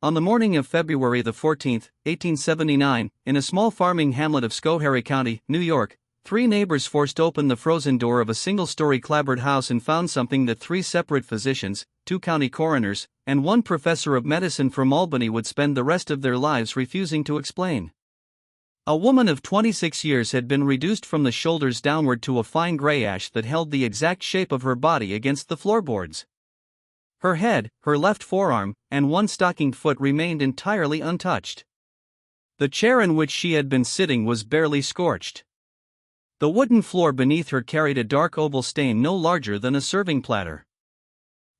On the morning of February the 14th, 1879, in a small farming hamlet of Schoharie County, New York, three neighbors forced open the frozen door of a single-story clapboard house and found something that three separate physicians, two county coroners, and one professor of medicine from Albany would spend the rest of their lives refusing to explain. A woman of 26 years had been reduced from the shoulders downward to a fine gray ash that held the exact shape of her body against the floorboards. Her head, her left forearm, and one stockinged foot remained entirely untouched. The chair in which she had been sitting was barely scorched. The wooden floor beneath her carried a dark oval stain no larger than a serving platter.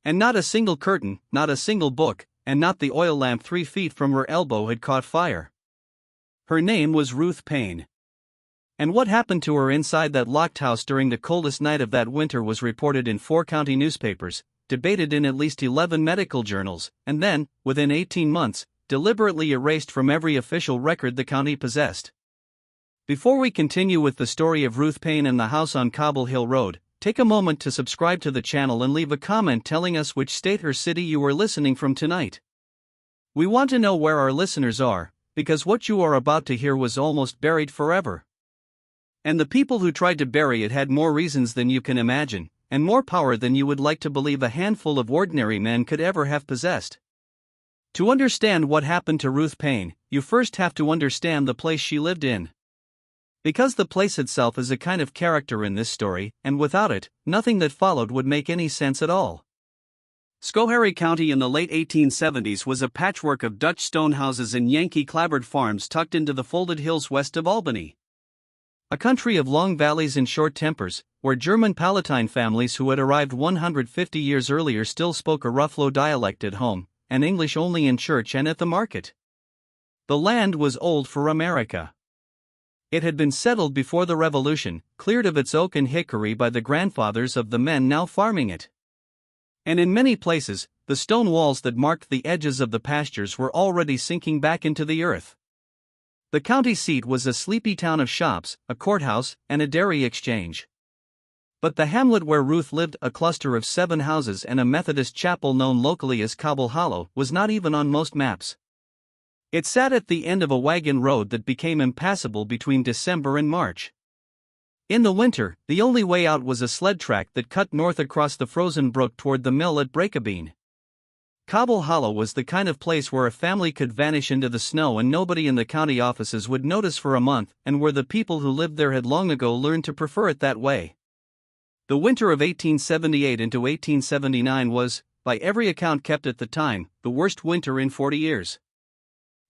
And not a single curtain, not a single book, and not the oil lamp 3 feet from her elbow had caught fire. Her name was Ruth Paine. And what happened to her inside that locked house during the coldest night of that winter was reported in 4 county newspapers, debated in at least 11 medical journals, and then, within 18 months, deliberately erased from every official record the county possessed. Before we continue with the story of Ruth Paine and the house on Cobble Hill Road, take a moment to subscribe to the channel and leave a comment telling us which state or city you are listening from tonight. We want to know where our listeners are, because what you are about to hear was almost buried forever. And the people who tried to bury it had more reasons than you can imagine, and more power than you would like to believe a handful of ordinary men could ever have possessed. To understand what happened to Ruth Paine, you first have to understand the place she lived in. Because the place itself is a kind of character in this story, and without it, nothing that followed would make any sense at all. Schoharie County in the late 1870s was a patchwork of Dutch stone houses and Yankee clapboard farms tucked into the folded hills west of Albany. A country of long valleys and short tempers, where German Palatine families who had arrived 150 years earlier still spoke a Ruffalo dialect at home, and English only in church and at the market. The land was old for America. It had been settled before the Revolution, cleared of its oak and hickory by the grandfathers of the men now farming it. And in many places, the stone walls that marked the edges of the pastures were already sinking back into the earth. The county seat was a sleepy town of shops, a courthouse, and a dairy exchange. But the hamlet where Ruth lived, a cluster of 7 houses and a Methodist chapel known locally as Cobble Hollow, was not even on most maps. It sat at the end of a wagon road that became impassable between December and March. In the winter, the only way out was a sled track that cut north across the frozen brook toward the mill at Breakabeen. Cobble Hollow was the kind of place where a family could vanish into the snow and nobody in the county offices would notice for a month, and where the people who lived there had long ago learned to prefer it that way. The winter of 1878 into 1879 was, by every account kept at the time, the worst winter in 40 years.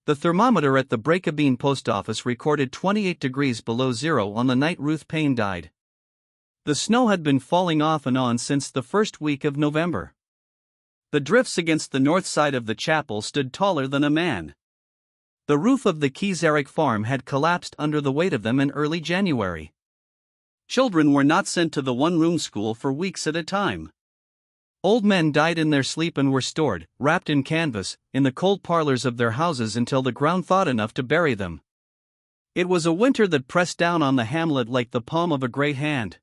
The thermometer at the Breakabeen post office recorded 28 degrees below zero on the night Ruth Paine died. The snow had been falling off and on since the first week of November. The drifts against the north side of the chapel stood taller than a man. The roof of the Kesarick farm had collapsed under the weight of them in early January. Children were not sent to the one-room school for weeks at a time. Old men died in their sleep and were stored, wrapped in canvas, in the cold parlors of their houses until the ground thawed enough to bury them. It was a winter that pressed down on the hamlet like the palm of a great hand.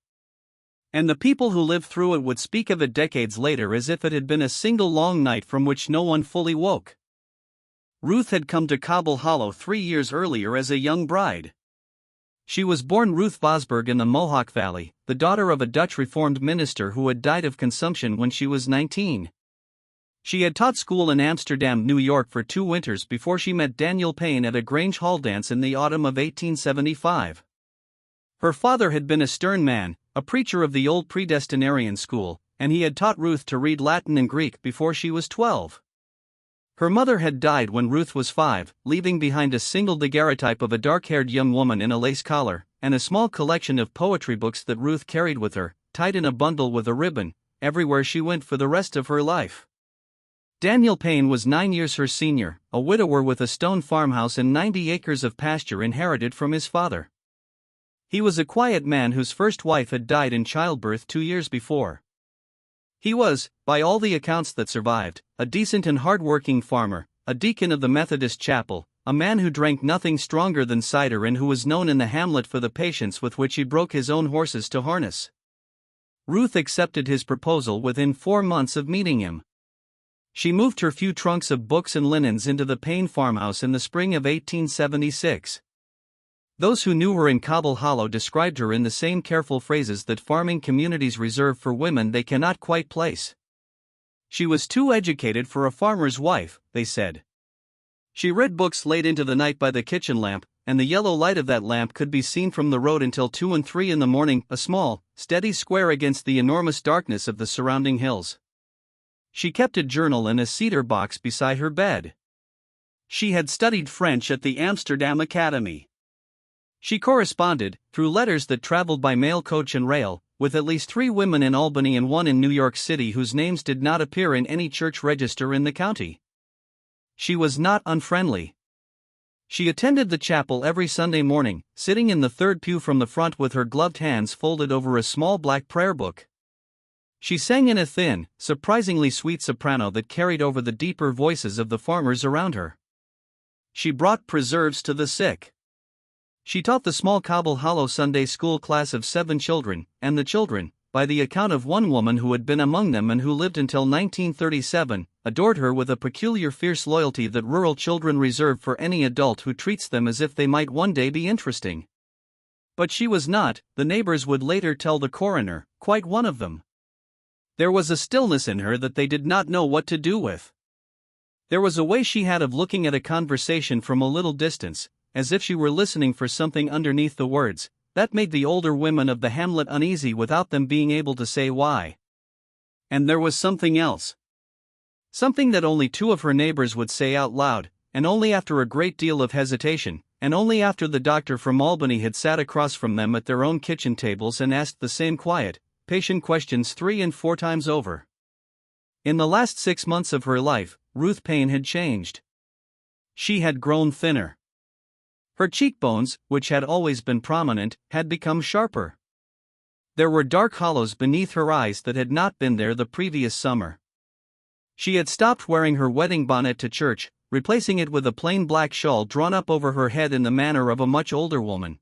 And the people who lived through it would speak of it decades later as if it had been a single long night from which no one fully woke. Ruth had come to Cobble Hollow 3 years earlier as a young bride. She was born Ruth Vosburg in the Mohawk Valley, the daughter of a Dutch Reformed minister who had died of consumption when she was 19. She had taught school in Amsterdam, New York for 2 winters before she met Daniel Paine at a Grange Hall dance in the autumn of 1875. Her father had been a stern man, a preacher of the old predestinarian school, and he had taught Ruth to read Latin and Greek before she was 12. Her mother had died when Ruth was 5, leaving behind a single daguerreotype of a dark-haired young woman in a lace collar, and a small collection of poetry books that Ruth carried with her, tied in a bundle with a ribbon, everywhere she went for the rest of her life. Daniel Paine was 9 years her senior, a widower with a stone farmhouse and 90 acres of pasture inherited from his father. He was a quiet man whose first wife had died in childbirth 2 years before. He was, by all the accounts that survived, a decent and hard-working farmer, a deacon of the Methodist chapel, a man who drank nothing stronger than cider and who was known in the hamlet for the patience with which he broke his own horses to harness. Ruth accepted his proposal within 4 months of meeting him. She moved her few trunks of books and linens into the Payne farmhouse in the spring of 1876. Those who knew her in Cobble Hollow described her in the same careful phrases that farming communities reserve for women they cannot quite place. She was too educated for a farmer's wife, they said. She read books late into the night by the kitchen lamp, and the yellow light of that lamp could be seen from the road until 2 and 3 in the morning, a small, steady square against the enormous darkness of the surrounding hills. She kept a journal in a cedar box beside her bed. She had studied French at the Amsterdam Academy. She corresponded, through letters that traveled by mail, coach and rail, with at least 3 women in Albany and 1 in New York City whose names did not appear in any church register in the county. She was not unfriendly. She attended the chapel every Sunday morning, sitting in the third pew from the front with her gloved hands folded over a small black prayer book. She sang in a thin, surprisingly sweet soprano that carried over the deeper voices of the farmers around her. She brought preserves to the sick. She taught the small Cobble Hollow Sunday school class of 7 children, and the children, by the account of one woman who had been among them and who lived until 1937, adored her with a peculiar fierce loyalty that rural children reserve for any adult who treats them as if they might one day be interesting. But she was not, the neighbors would later tell the coroner, quite one of them. There was a stillness in her that they did not know what to do with. There was a way she had of looking at a conversation from a little distance, as if she were listening for something underneath the words, that made the older women of the hamlet uneasy without them being able to say why. And there was something else. Something that only 2 of her neighbors would say out loud, and only after a great deal of hesitation, and only after the doctor from Albany had sat across from them at their own kitchen tables and asked the same quiet, patient questions 3 and 4 times over. In the last 6 months of her life, Ruth Payne had changed. She had grown thinner. Her cheekbones, which had always been prominent, had become sharper. There were dark hollows beneath her eyes that had not been there the previous summer. She had stopped wearing her wedding bonnet to church, replacing it with a plain black shawl drawn up over her head in the manner of a much older woman.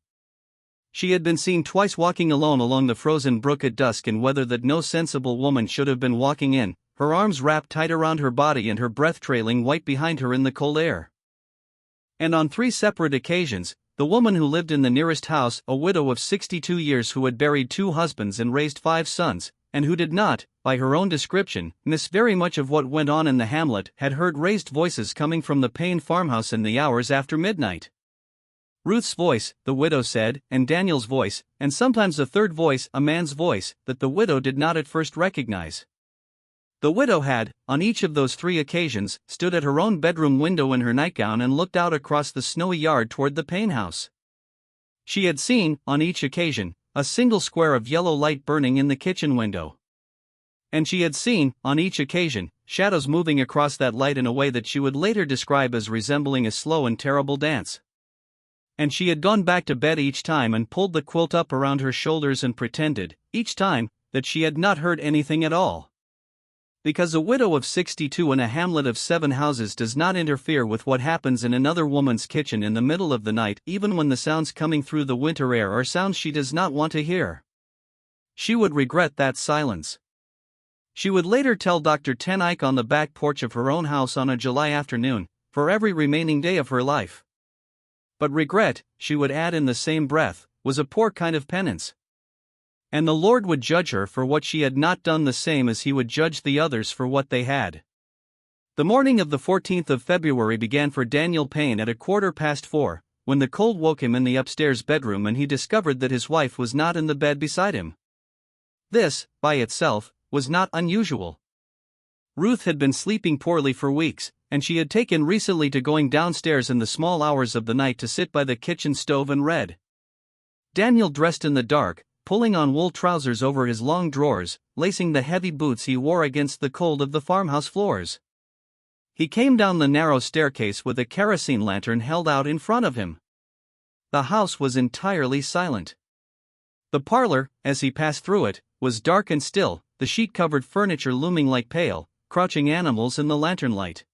She had been seen twice walking alone along the frozen brook at dusk in weather that no sensible woman should have been walking in, her arms wrapped tight around her body and her breath trailing white behind her in the cold air. And on 3 separate occasions, the woman who lived in the nearest house, a widow of 62 years who had buried 2 husbands and raised 5 sons, and who did not, by her own description, miss very much of what went on in the hamlet, had heard raised voices coming from the Payne farmhouse in the hours after midnight. Ruth's voice, the widow said, and Daniel's voice, and sometimes a third voice, a man's voice, that the widow did not at first recognize. The widow had, on each of those 3 occasions, stood at her own bedroom window in her nightgown and looked out across the snowy yard toward the Payne house. She had seen, on each occasion, a single square of yellow light burning in the kitchen window. And she had seen, on each occasion, shadows moving across that light in a way that she would later describe as resembling a slow and terrible dance. And she had gone back to bed each time and pulled the quilt up around her shoulders and pretended, each time, that she had not heard anything at all. Because a widow of 62 in a hamlet of 7 houses does not interfere with what happens in another woman's kitchen in the middle of the night, even when the sounds coming through the winter air are sounds she does not want to hear. She would regret that silence. She would later tell Dr. Ten Eyck on the back porch of her own house on a July afternoon, for every remaining day of her life. But regret, she would add in the same breath, was a poor kind of penance. And the Lord would judge her for what she had not done, the same as he would judge the others for what they had. The morning of the 14th of February began for Daniel Payne at 4:15, when the cold woke him in the upstairs bedroom and he discovered that his wife was not in the bed beside him. This, by itself, was not unusual. Ruth had been sleeping poorly for weeks, and she had taken recently to going downstairs in the small hours of the night to sit by the kitchen stove and read. Daniel dressed in the dark, pulling on wool trousers over his long drawers, lacing the heavy boots he wore against the cold of the farmhouse floors. He came down the narrow staircase with a kerosene lantern held out in front of him. The house was entirely silent. The parlor, as he passed through it, was dark and still, the sheet-covered furniture looming like pale, crouching animals in the lantern light.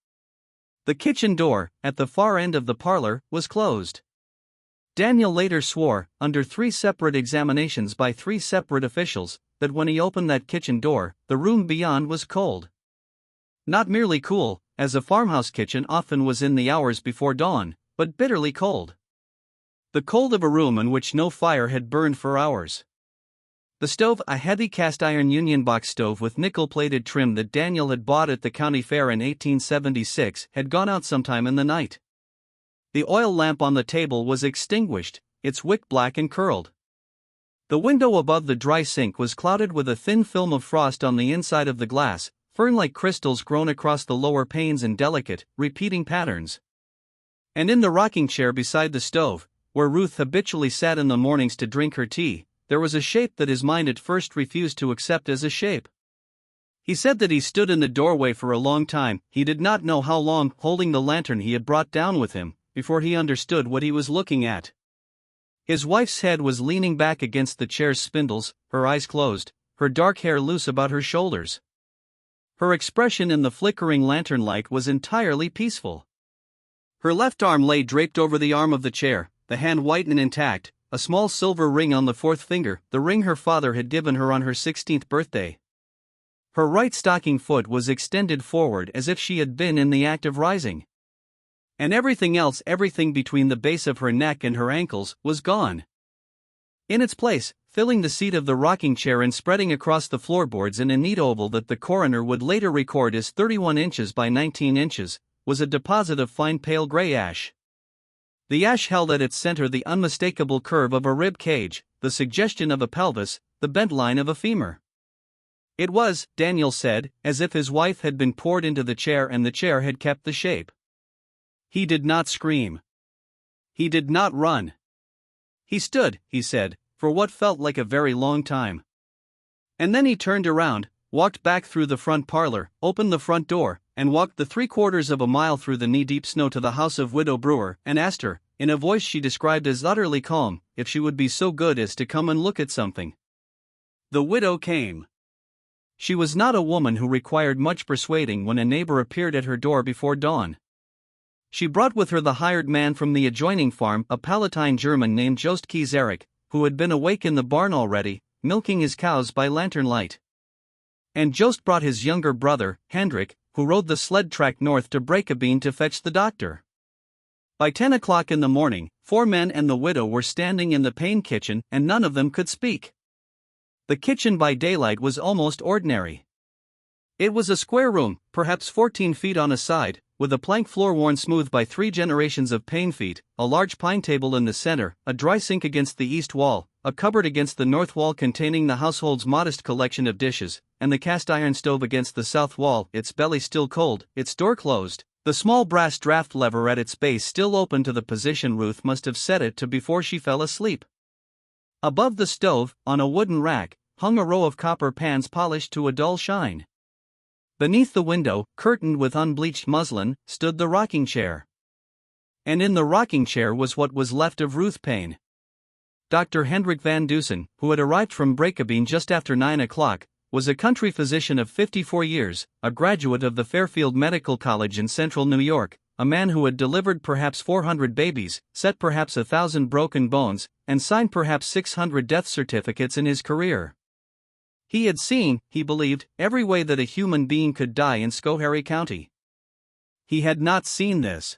The kitchen door, at the far end of the parlor, was closed. Daniel later swore, under 3 separate examinations by 3 separate officials, that when he opened that kitchen door, the room beyond was cold. Not merely cool, as a farmhouse kitchen often was in the hours before dawn, but bitterly cold. The cold of a room in which no fire had burned for hours. The stove, a heavy cast-iron Union box stove with nickel-plated trim that Daniel had bought at the county fair in 1876, had gone out sometime in the night. The oil lamp on the table was extinguished, its wick black and curled. The window above the dry sink was clouded with a thin film of frost on the inside of the glass, fern-like crystals grown across the lower panes in delicate, repeating patterns. And in the rocking chair beside the stove, where Ruth habitually sat in the mornings to drink her tea, there was a shape that his mind at first refused to accept as a shape. He said that he stood in the doorway for a long time, he did not know how long, holding the lantern he had brought down with him, before he understood what he was looking at. His wife's head was leaning back against the chair's spindles, her eyes closed, her dark hair loose about her shoulders. Her expression in the flickering lantern light was entirely peaceful. Her left arm lay draped over the arm of the chair, the hand white and intact, a small silver ring on the fourth finger, the ring her father had given her on her 16th birthday. Her right stocking foot was extended forward as if she had been in the act of rising. And everything else, everything between the base of her neck and her ankles, was gone. In its place, filling the seat of the rocking chair and spreading across the floorboards in a neat oval that the coroner would later record as 31 inches by 19 inches, was a deposit of fine pale gray ash. The ash held at its center the unmistakable curve of a rib cage, the suggestion of a pelvis, the bent line of a femur. It was, Daniel said, as if his wife had been poured into the chair and the chair had kept the shape. He did not scream. He did not run. He stood, he said, for what felt like a very long time. And then he turned around, walked back through the front parlor, opened the front door, and walked the 3/4 of a mile through the knee-deep snow to the house of Widow Brewer, and asked her, in a voice she described as utterly calm, if she would be so good as to come and look at something. The widow came. She was not a woman who required much persuading when a neighbor appeared at her door before dawn. She brought with her the hired man from the adjoining farm, a Palatine German named Jost Kieserich, who had been awake in the barn already, milking his cows by lantern light. And Jost brought his younger brother, Hendrik, who rode the sled track north to Breakabeen to fetch the doctor. By 10 o'clock in the morning, 4 men and the widow were standing in the Payne kitchen, and none of them could speak. The kitchen by daylight was almost ordinary. It was a square room, perhaps 14 feet on a side, with a plank floor worn smooth by 3 generations of Payne feet, a large pine table in the center, a dry sink against the east wall, a cupboard against the north wall containing the household's modest collection of dishes, and the cast-iron stove against the south wall, its belly still cold, its door closed, the small brass draft lever at its base still open to the position Ruth must have set it to before she fell asleep. Above the stove, on a wooden rack, hung a row of copper pans polished to a dull shine. Beneath the window, curtained with unbleached muslin, stood the rocking chair. And in the rocking chair was what was left of Ruth Payne. Dr. Hendrik van Dusen, who had arrived from Breakabeen just after 9 o'clock, was a country physician of 54 years, a graduate of the Fairfield Medical College in central New York, a man who had delivered perhaps 400 babies, set perhaps 1,000 broken bones, and signed perhaps 600 death certificates in his career. He had seen, he believed, every way that a human being could die in Schoharie County. He had not seen this.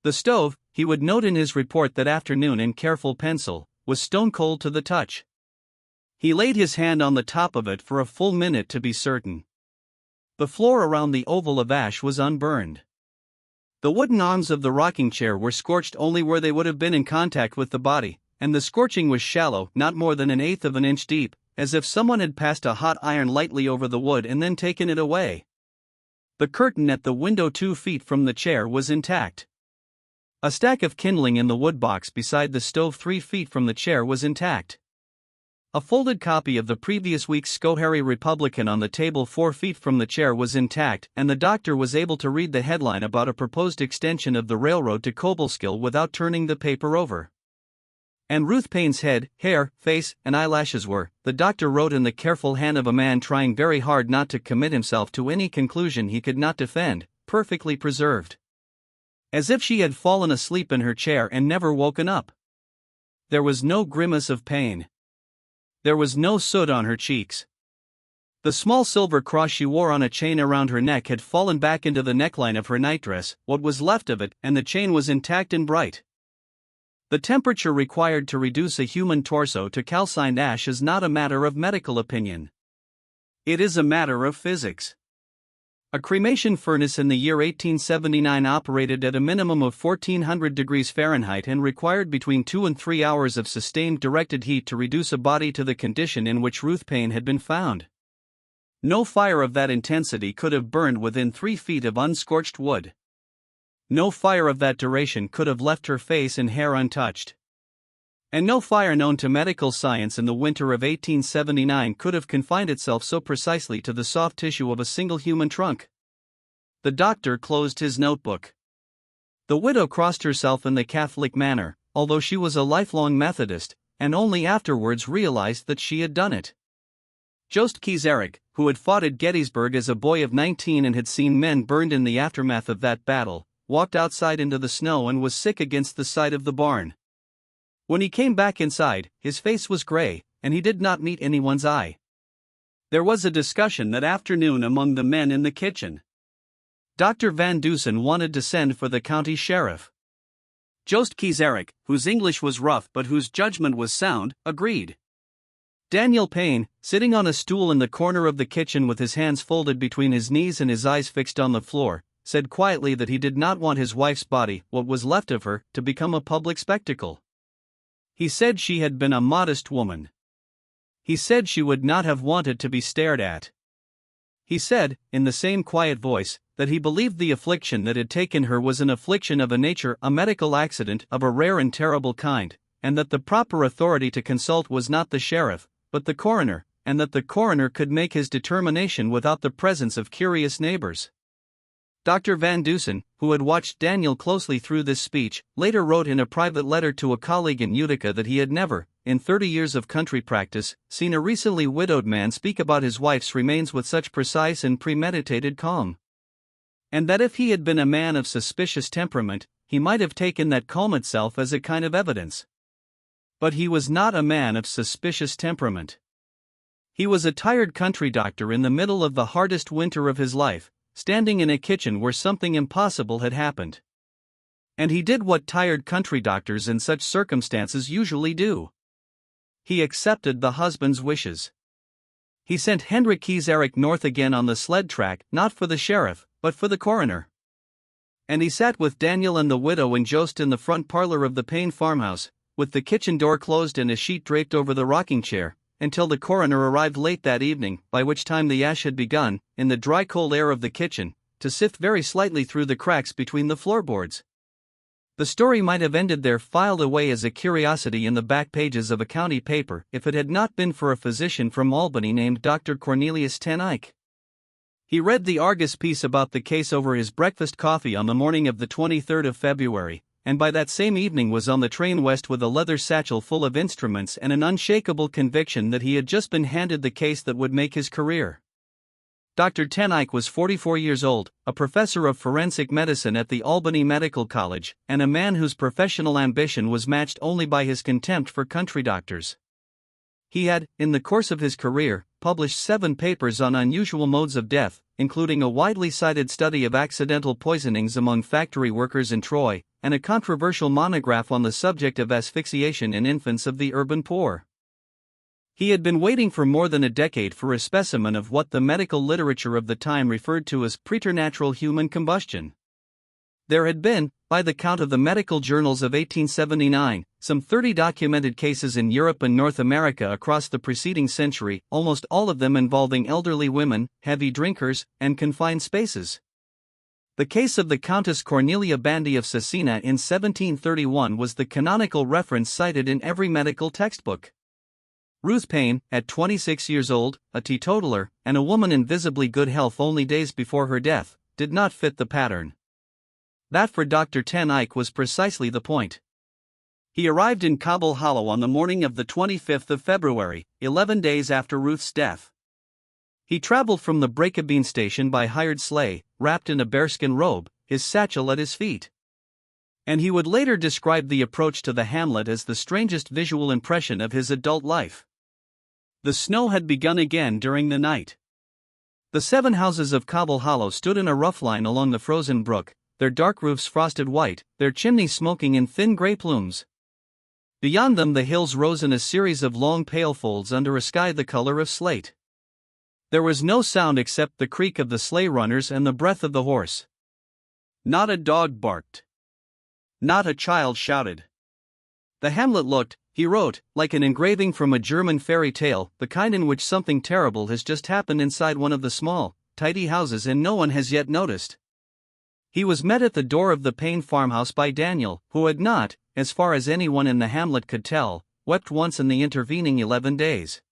The stove, he would note in his report that afternoon in careful pencil, was stone cold to the touch. He laid his hand on the top of it for a full minute to be certain. The floor around the oval of ash was unburned. The wooden arms of the rocking chair were scorched only where they would have been in contact with the body, and the scorching was shallow, not more than 1/8 of an inch deep, as if someone had passed a hot iron lightly over the wood and then taken it away. The curtain at the window 2 feet from the chair was intact. A stack of kindling in the wood box beside the stove 3 feet from the chair was intact. A folded copy of the previous week's Schoharie Republican on the table 4 feet from the chair was intact, and the doctor was able to read the headline about a proposed extension of the railroad to Combustion without turning the paper over. And Ruth Payne's head, hair, face, and eyelashes were, the doctor wrote in the careful hand of a man trying very hard not to commit himself to any conclusion he could not defend, perfectly preserved. As if she had fallen asleep in her chair and never woken up. There was no grimace of pain. There was no soot on her cheeks. The small silver cross she wore on a chain around her neck had fallen back into the neckline of her nightdress, what was left of it, and the chain was intact and bright. The temperature required to reduce a human torso to calcined ash is not a matter of medical opinion. It is a matter of physics. A cremation furnace in the year 1879 operated at a minimum of 1400 degrees Fahrenheit and required between 2 and 3 hours of sustained directed heat to reduce a body to the condition in which Ruth Paine had been found. No fire of that intensity could have burned within 3 feet of unscorched wood. No fire of that duration could have left her face and hair untouched. And no fire known to medical science in the winter of 1879 could have confined itself so precisely to the soft tissue of a single human trunk. The doctor closed his notebook. The widow crossed herself in the Catholic manner, although she was a lifelong Methodist, and only afterwards realized that she had done it. Jost Kieserick, who had fought at Gettysburg as a boy of 19 and had seen men burned in the aftermath of that battle, walked outside into the snow and was sick against the side of the barn. When he came back inside, his face was gray, and he did not meet anyone's eye. There was a discussion that afternoon among the men in the kitchen. Dr. Van Dusen wanted to send for the county sheriff. Jost Kieserick, whose English was rough but whose judgment was sound, agreed. Daniel Paine, sitting on a stool in the corner of the kitchen with his hands folded between his knees and his eyes fixed on the floor, said quietly that he did not want his wife's body, what was left of her, to become a public spectacle. He said she had been a modest woman. He said she would not have wanted to be stared at. He said, in the same quiet voice, that he believed the affliction that had taken her was an affliction of a nature, a medical accident of a rare and terrible kind, and that the proper authority to consult was not the sheriff, but the coroner, and that the coroner could make his determination without the presence of curious neighbors. Dr. Van Dusen, who had watched Daniel closely through this speech, later wrote in a private letter to a colleague in Utica that he had never, in 30 years of country practice, seen a recently widowed man speak about his wife's remains with such precise and premeditated calm. And that if he had been a man of suspicious temperament, he might have taken that calm itself as a kind of evidence. But he was not a man of suspicious temperament. He was a tired country doctor in the middle of the hardest winter of his life, standing in a kitchen where something impossible had happened. And he did what tired country doctors in such circumstances usually do. He accepted the husband's wishes. He sent Hendrik Kieserick north again on the sled track, not for the sheriff, but for the coroner. And he sat with Daniel and the widow and Jost in the front parlor of the Paine farmhouse, with the kitchen door closed and a sheet draped over the rocking chair, until the coroner arrived late that evening, by which time the ash had begun, in the dry cold air of the kitchen, to sift very slightly through the cracks between the floorboards. The story might have ended there, filed away as a curiosity in the back pages of a county paper, if it had not been for a physician from Albany named Dr. Cornelius Ten Eyck. He read the Argus piece about the case over his breakfast coffee on the morning of the 23rd of February, and by that same evening was on the train west with a leather satchel full of instruments and an unshakable conviction that he had just been handed the case that would make his career. Dr. Ten Eyck was 44 years old, a professor of forensic medicine at the Albany Medical College, and a man whose professional ambition was matched only by his contempt for country doctors. He had, in the course of his career, published 7 papers on unusual modes of death, including a widely cited study of accidental poisonings among factory workers in Troy, and a controversial monograph on the subject of asphyxiation in infants of the urban poor. He had been waiting for more than a decade for a specimen of what the medical literature of the time referred to as preternatural human combustion. There had been, by the count of the medical journals of 1879, some 30 documented cases in Europe and North America across the preceding century, almost all of them involving elderly women, heavy drinkers, and confined spaces. The case of the Countess Cornelia Bandy of Cesena in 1731 was the canonical reference cited in every medical textbook. Ruth Paine, at 26 years old, a teetotaler, and a woman in visibly good health only days before her death, did not fit the pattern. That for Dr. Ten Eyck was precisely the point. He arrived in Cobble Hollow on the morning of the 25th of February, 11 days after Ruth's death. He traveled from the Breakabeen station by hired sleigh, wrapped in a bearskin robe, his satchel at his feet. And he would later describe the approach to the hamlet as the strangest visual impression of his adult life. The snow had begun again during the night. The 7 houses of Cobble Hollow stood in a rough line along the frozen brook, their dark roofs frosted white, their chimneys smoking in thin gray plumes. Beyond them the hills rose in a series of long pale folds under a sky the color of slate. There was no sound except the creak of the sleigh runners and the breath of the horse. Not a dog barked. Not a child shouted. The hamlet looked, he wrote, like an engraving from a German fairy tale, the kind in which something terrible has just happened inside one of the small, tidy houses and no one has yet noticed. He was met at the door of the Payne farmhouse by Daniel, who had not, as far as anyone in the hamlet could tell, wept once in the intervening 11 days.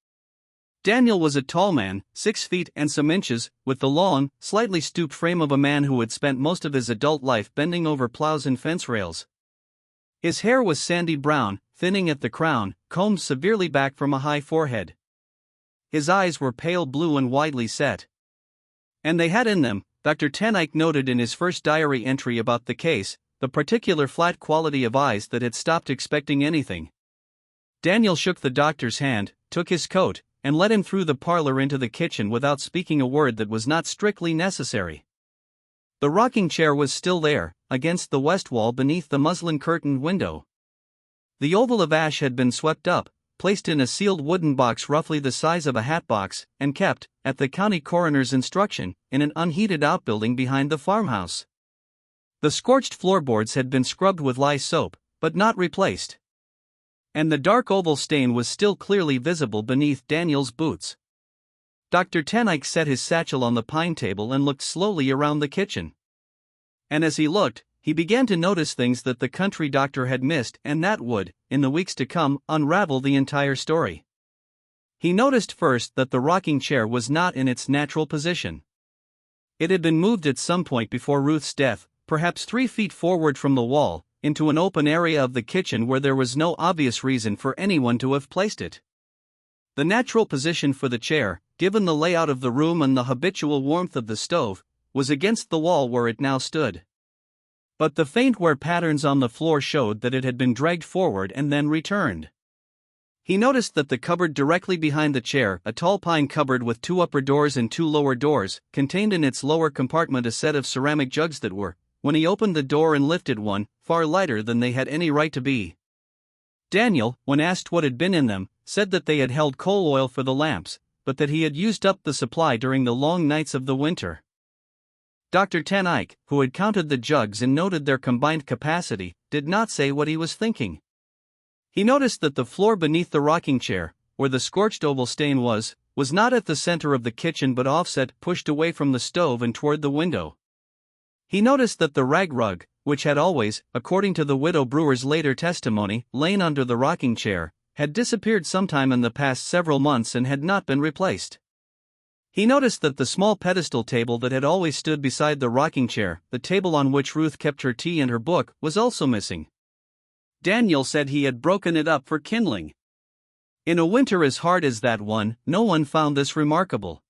Daniel was a tall man, 6 feet and some inches, with the long, slightly stooped frame of a man who had spent most of his adult life bending over plows and fence rails. His hair was sandy brown, thinning at the crown, combed severely back from a high forehead. His eyes were pale blue and widely set. And they had in them, Dr. Ten Eyck noted in his first diary entry about the case, the particular flat quality of eyes that had stopped expecting anything. Daniel shook the doctor's hand, took his coat, and led him through the parlor into the kitchen without speaking a word that was not strictly necessary. The rocking chair was still there, against the west wall beneath the muslin-curtained window. The oval of ash had been swept up, placed in a sealed wooden box roughly the size of a hat box, and kept, at the county coroner's instruction, in an unheated outbuilding behind the farmhouse. The scorched floorboards had been scrubbed with lye soap, but not replaced. And the dark oval stain was still clearly visible beneath Daniel's boots. Dr. Ten Eyck set his satchel on the pine table and looked slowly around the kitchen. And as he looked, he began to notice things that the country doctor had missed and that would, in the weeks to come, unravel the entire story. He noticed first that the rocking chair was not in its natural position. It had been moved at some point before Ruth's death, perhaps 3 feet forward from the wall, into an open area of the kitchen where there was no obvious reason for anyone to have placed it. The natural position for the chair, given the layout of the room and the habitual warmth of the stove, was against the wall where it now stood. But the faint wear patterns on the floor showed that it had been dragged forward and then returned. He noticed that the cupboard directly behind the chair, a tall pine cupboard with 2 upper doors and 2 lower doors, contained in its lower compartment a set of ceramic jugs that were, when he opened the door and lifted one, far lighter than they had any right to be. Daniel, when asked what had been in them, said that they had held coal oil for the lamps, but that he had used up the supply during the long nights of the winter. Dr. Ten Eyck, who had counted the jugs and noted their combined capacity, did not say what he was thinking. He noticed that the floor beneath the rocking chair, where the scorched oval stain was not at the center of the kitchen but offset, pushed away from the stove and toward the window. He noticed that the rag rug, which had always, according to the widow Brewer's later testimony, lain under the rocking chair, had disappeared sometime in the past several months and had not been replaced. He noticed that the small pedestal table that had always stood beside the rocking chair, the table on which Ruth kept her tea and her book, was also missing. Daniel said he had broken it up for kindling. In a winter as hard as that one, no one found this remarkable.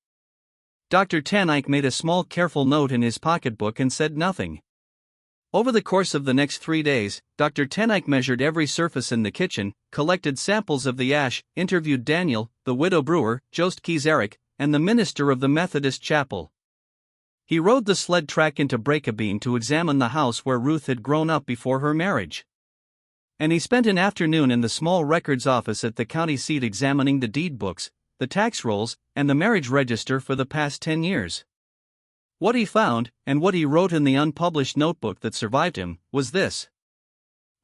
Dr. Ten Eyck made a small careful note in his pocketbook and said nothing. Over the course of the next 3 days, Dr. Ten Eyck measured every surface in the kitchen, collected samples of the ash, interviewed Daniel, the widow Brewer, Jost Kieserick, and the minister of the Methodist chapel. He rode the sled track into Breakabeen to examine the house where Ruth had grown up before her marriage. And he spent an afternoon in the small records office at the county seat examining the deed books, the tax rolls, and the marriage register for the past 10 years. What he found, and what he wrote in the unpublished notebook that survived him, was this.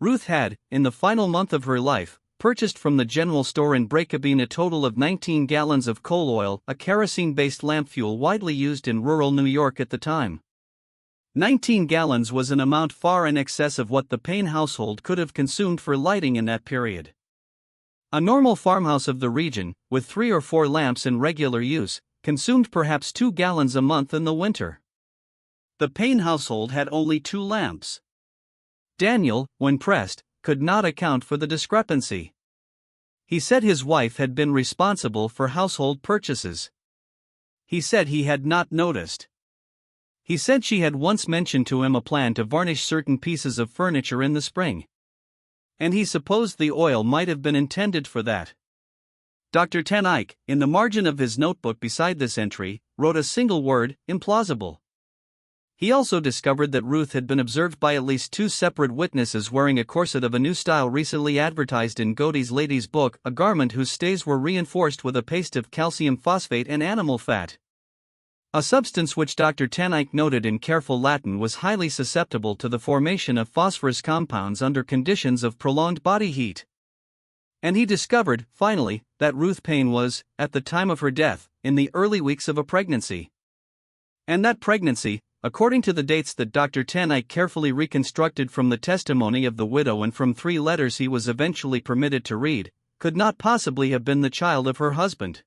Ruth had, in the final month of her life, purchased from the general store in Breakabeen a total of 19 gallons of coal oil, a kerosene-based lamp fuel widely used in rural New York at the time. 19 gallons was an amount far in excess of what the Payne household could have consumed for lighting in that period. A normal farmhouse of the region, with 3 or 4 lamps in regular use, consumed perhaps 2 gallons a month in the winter. The Payne household had only 2 lamps. Daniel, when pressed, could not account for the discrepancy. He said his wife had been responsible for household purchases. He said he had not noticed. He said she had once mentioned to him a plan to varnish certain pieces of furniture in the spring. And he supposed the oil might have been intended for that. Dr. Ten Eyck, in the margin of his notebook beside this entry, wrote a single word: implausible. He also discovered that Ruth had been observed by at least 2 separate witnesses wearing a corset of a new style recently advertised in Godey's Lady's Book, a garment whose stays were reinforced with a paste of calcium phosphate and animal fat. A substance which Dr. Ten Eyck noted in careful Latin was highly susceptible to the formation of phosphorus compounds under conditions of prolonged body heat. And he discovered, finally, that Ruth Paine was, at the time of her death, in the early weeks of a pregnancy. And that pregnancy, according to the dates that Dr. Ten Eyck carefully reconstructed from the testimony of the widow and from 3 letters he was eventually permitted to read, could not possibly have been the child of her husband.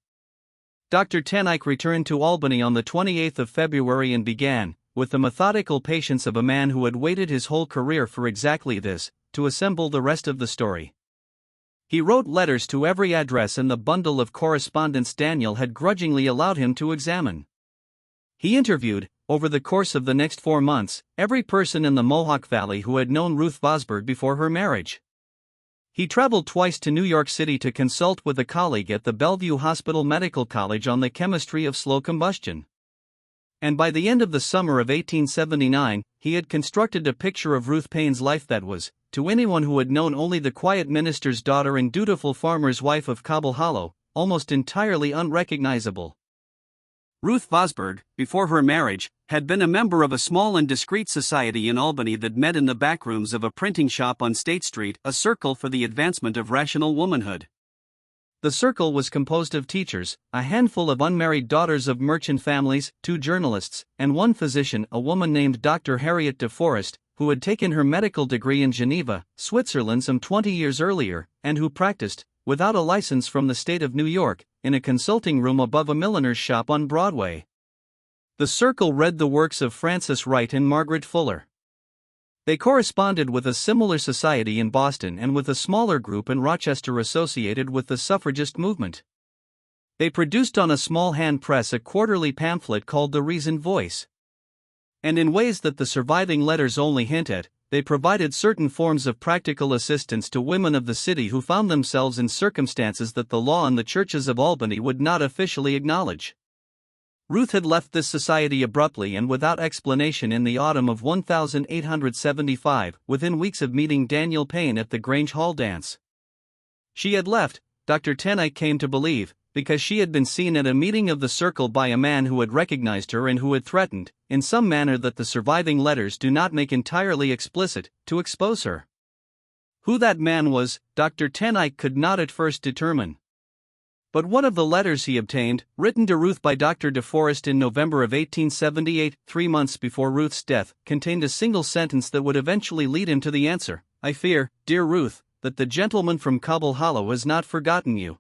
Dr. Ten Eyck returned to Albany on the 28th of February and began, with the methodical patience of a man who had waited his whole career for exactly this, to assemble the rest of the story. He wrote letters to every address in the bundle of correspondence Daniel had grudgingly allowed him to examine. He interviewed, over the course of the next 4 months, every person in the Mohawk Valley who had known Ruth Vosburgh before her marriage. He traveled twice to New York City to consult with a colleague at the Bellevue Hospital Medical College on the chemistry of slow combustion. And by the end of the summer of 1879, he had constructed a picture of Ruth Paine's life that was, to anyone who had known only the quiet minister's daughter and dutiful farmer's wife of Cobble Hollow, almost entirely unrecognizable. Ruth Vosburgh, before her marriage, had been a member of a small and discreet society in Albany that met in the back rooms of a printing shop on State Street, a circle for the advancement of rational womanhood. The circle was composed of teachers, a handful of unmarried daughters of merchant families, 2 journalists, and 1 physician, a woman named Dr. Harriet de Forest, who had taken her medical degree in Geneva, Switzerland some 20 years earlier, and who practiced, without a license from the state of New York, in a consulting room above a milliner's shop on Broadway. The circle read the works of Frances Wright and Margaret Fuller. They corresponded with a similar society in Boston and with a smaller group in Rochester associated with the suffragist movement. They produced on a small hand press a quarterly pamphlet called The Reasoned Voice. And in ways that the surviving letters only hint at, they provided certain forms of practical assistance to women of the city who found themselves in circumstances that the law and the churches of Albany would not officially acknowledge. Ruth had left this society abruptly and without explanation in the autumn of 1875, within weeks of meeting Daniel Paine at the Grange Hall dance. She had left, Dr. Ten Eyck came to believe, because she had been seen at a meeting of the circle by a man who had recognized her and who had threatened, in some manner that the surviving letters do not make entirely explicit, to expose her. Who that man was, Dr. Ten Eyck could not at first determine. But one of the letters he obtained, written to Ruth by Dr. de Forest in November of 1878, 3 months before Ruth's death, contained a single sentence that would eventually lead him to the answer: "I fear, dear Ruth, that the gentleman from Cobble Hollow has not forgotten you.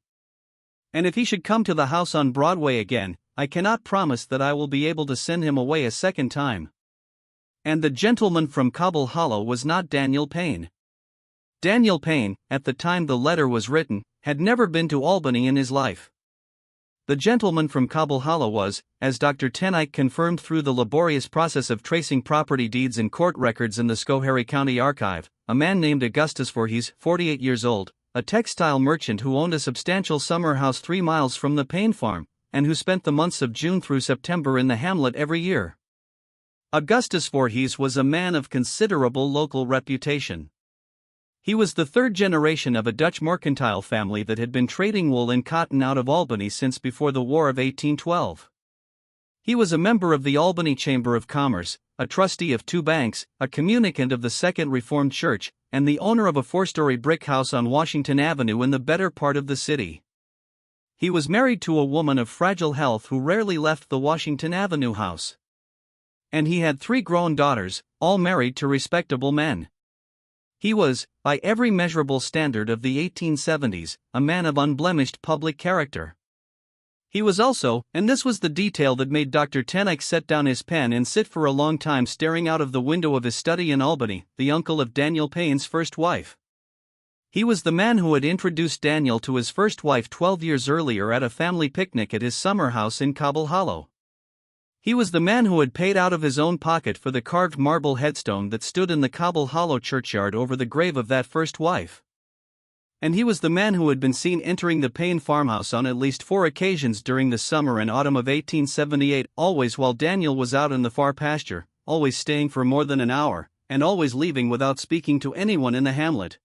And if he should come to the house on Broadway again, I cannot promise that I will be able to send him away a second time." And the gentleman from Cobble Hollow was not Daniel Paine. Daniel Paine, at the time the letter was written, had never been to Albany in his life. The gentleman from Cobble Hollow was, as Dr. Ten Eyck confirmed through the laborious process of tracing property deeds and court records in the Schoharie County Archive, a man named Augustus Voorhees, 48 years old, a textile merchant who owned a substantial summer house 3 miles from the Paine farm, and who spent the months of June through September in the hamlet every year. Augustus Voorhees was a man of considerable local reputation. He was the 3rd generation of a Dutch mercantile family that had been trading wool and cotton out of Albany since before the War of 1812. He was a member of the Albany Chamber of Commerce, a trustee of 2 banks, a communicant of the Second Reformed Church, and the owner of a 4-story brick house on Washington Avenue in the better part of the city. He was married to a woman of fragile health who rarely left the Washington Avenue house. And he had 3 grown daughters, all married to respectable men. He was, by every measurable standard of the 1870s, a man of unblemished public character. He was also, and this was the detail that made Dr. Ten Eyck set down his pen and sit for a long time staring out of the window of his study in Albany, the uncle of Daniel Paine's first wife. He was the man who had introduced Daniel to his first wife 12 years earlier at a family picnic at his summer house in Cobble Hollow. He was the man who had paid out of his own pocket for the carved marble headstone that stood in the Cobble Hollow churchyard over the grave of that first wife. And he was the man who had been seen entering the Payne farmhouse on at least 4 occasions during the summer and autumn of 1878, always while Daniel was out in the far pasture, always staying for more than an hour, and always leaving without speaking to anyone in the hamlet.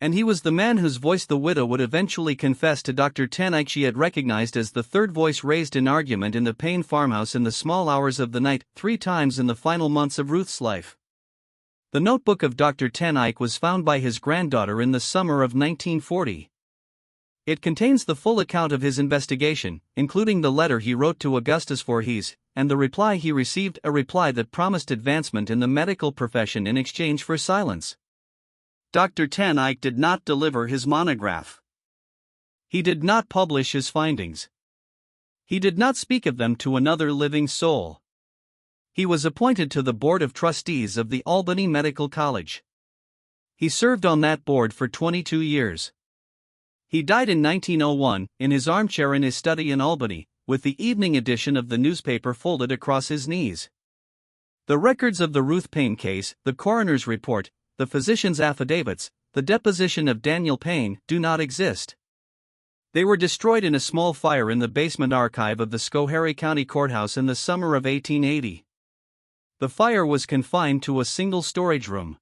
And he was the man whose voice the widow would eventually confess to Dr. Ten Eyck she had recognized as the third voice raised in argument in the Payne farmhouse in the small hours of the night, 3 times in the final months of Ruth's life. The notebook of Dr. Ten Eyck was found by his granddaughter in the summer of 1940. It contains the full account of his investigation, including the letter he wrote to Augustus Voorhees, and the reply he received, a reply that promised advancement in the medical profession in exchange for silence. Dr. Ten Eyck did not deliver his monograph. He did not publish his findings. He did not speak of them to another living soul. He was appointed to the Board of Trustees of the Albany Medical College. He served on that board for 22 years. He died in 1901, in his armchair in his study in Albany, with the evening edition of the newspaper folded across his knees. The records of the Ruth Payne case, the coroner's report, the physician's affidavits, the deposition of Daniel Payne, do not exist. They were destroyed in a small fire in the basement archive of the Schoharie County Courthouse in the summer of 1880. The fire was confined to a single storage room.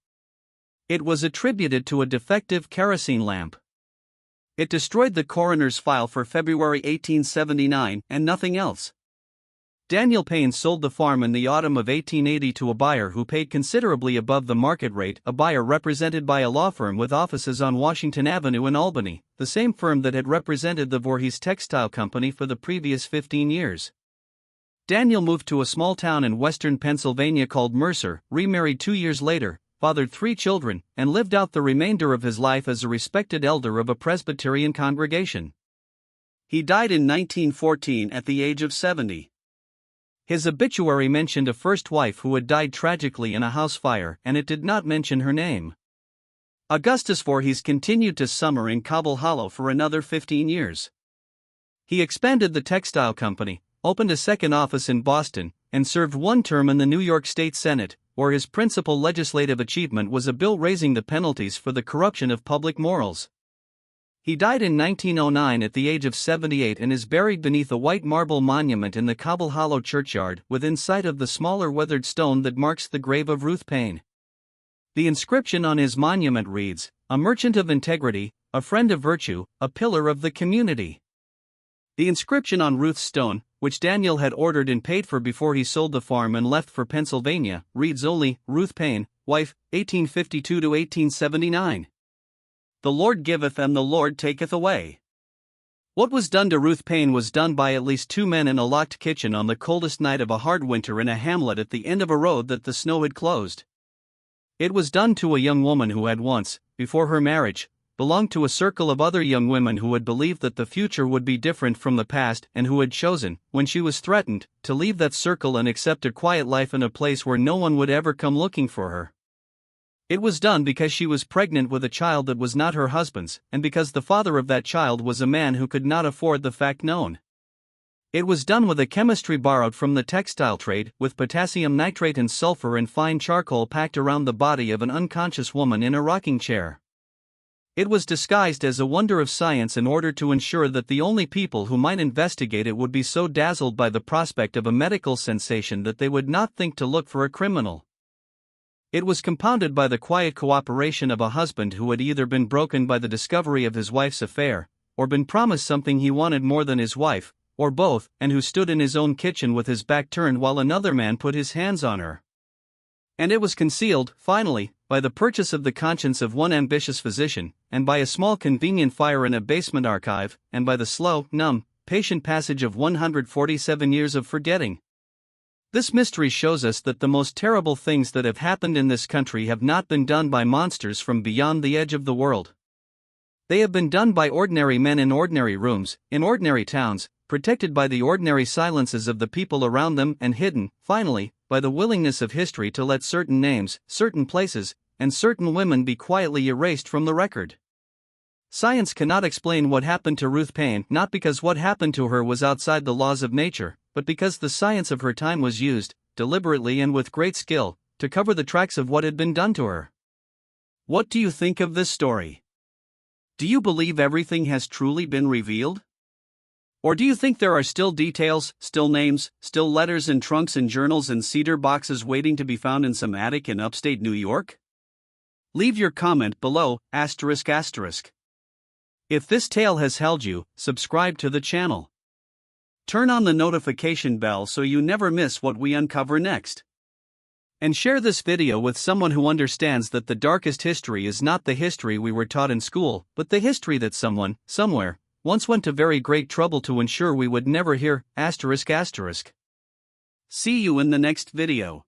It was attributed to a defective kerosene lamp. It destroyed the coroner's file for February 1879 and nothing else. Daniel Payne sold the farm in the autumn of 1880 to a buyer who paid considerably above the market rate, a buyer represented by a law firm with offices on Washington Avenue in Albany, the same firm that had represented the Voorhees Textile Company for the previous 15 years. Daniel moved to a small town in western Pennsylvania called Mercer, remarried 2 years later, fathered 3 children, and lived out the remainder of his life as a respected elder of a Presbyterian congregation. He died in 1914 at the age of 70. His obituary mentioned a first wife who had died tragically in a house fire, and it did not mention her name. Augustus Voorhees continued to summer in Cobble Hollow for another 15 years. He expanded the textile company, opened a second office in Boston, and served 1 term in the New York State Senate, where his principal legislative achievement was a bill raising the penalties for the corruption of public morals. He died in 1909 at the age of 78 and is buried beneath a white marble monument in the Cobble Hollow churchyard, within sight of the smaller weathered stone that marks the grave of Ruth Payne. The inscription on his monument reads, "A merchant of integrity, a friend of virtue, a pillar of the community." The inscription on Ruth's stone, which Daniel had ordered and paid for before he sold the farm and left for Pennsylvania, reads only, "Ruth Payne, wife, 1852 to 1879. The Lord giveth and the Lord taketh away." What was done to Ruth Payne was done by at least 2 men in a locked kitchen on the coldest night of a hard winter in a hamlet at the end of a road that the snow had closed. It was done to a young woman who had once, before her marriage, belonged to a circle of other young women who had believed that the future would be different from the past and who had chosen, when she was threatened, to leave that circle and accept a quiet life in a place where no one would ever come looking for her. It was done because she was pregnant with a child that was not her husband's, and because the father of that child was a man who could not afford the fact known. It was done with a chemistry borrowed from the textile trade, with potassium nitrate and sulfur and fine charcoal packed around the body of an unconscious woman in a rocking chair. It was disguised as a wonder of science in order to ensure that the only people who might investigate it would be so dazzled by the prospect of a medical sensation that they would not think to look for a criminal. It was compounded by the quiet cooperation of a husband who had either been broken by the discovery of his wife's affair, or been promised something he wanted more than his wife, or both, and who stood in his own kitchen with his back turned while another man put his hands on her. And it was concealed, finally, by the purchase of the conscience of one ambitious physician, and by a small convenient fire in a basement archive, and by the slow, numb, patient passage of 147 years of forgetting. This mystery shows us that the most terrible things that have happened in this country have not been done by monsters from beyond the edge of the world. They have been done by ordinary men in ordinary rooms, in ordinary towns, protected by the ordinary silences of the people around them and hidden, finally, by the willingness of history to let certain names, certain places, and certain women be quietly erased from the record. Science cannot explain what happened to Ruth Payne, not because what happened to her was outside the laws of nature, but because the science of her time was used, deliberately and with great skill, to cover the tracks of what had been done to her. What do you think of this story? Do you believe everything has truly been revealed? Or do you think there are still details, still names, still letters in trunks and journals and cedar boxes waiting to be found in some attic in upstate New York? Leave your comment below, ***. If this tale has held you, subscribe to the channel. Turn on the notification bell so you never miss what we uncover next. And share this video with someone who understands that the darkest history is not the history we were taught in school, but the history that someone, somewhere, once went to very great trouble to ensure we would never hear, ***. See you in the next video.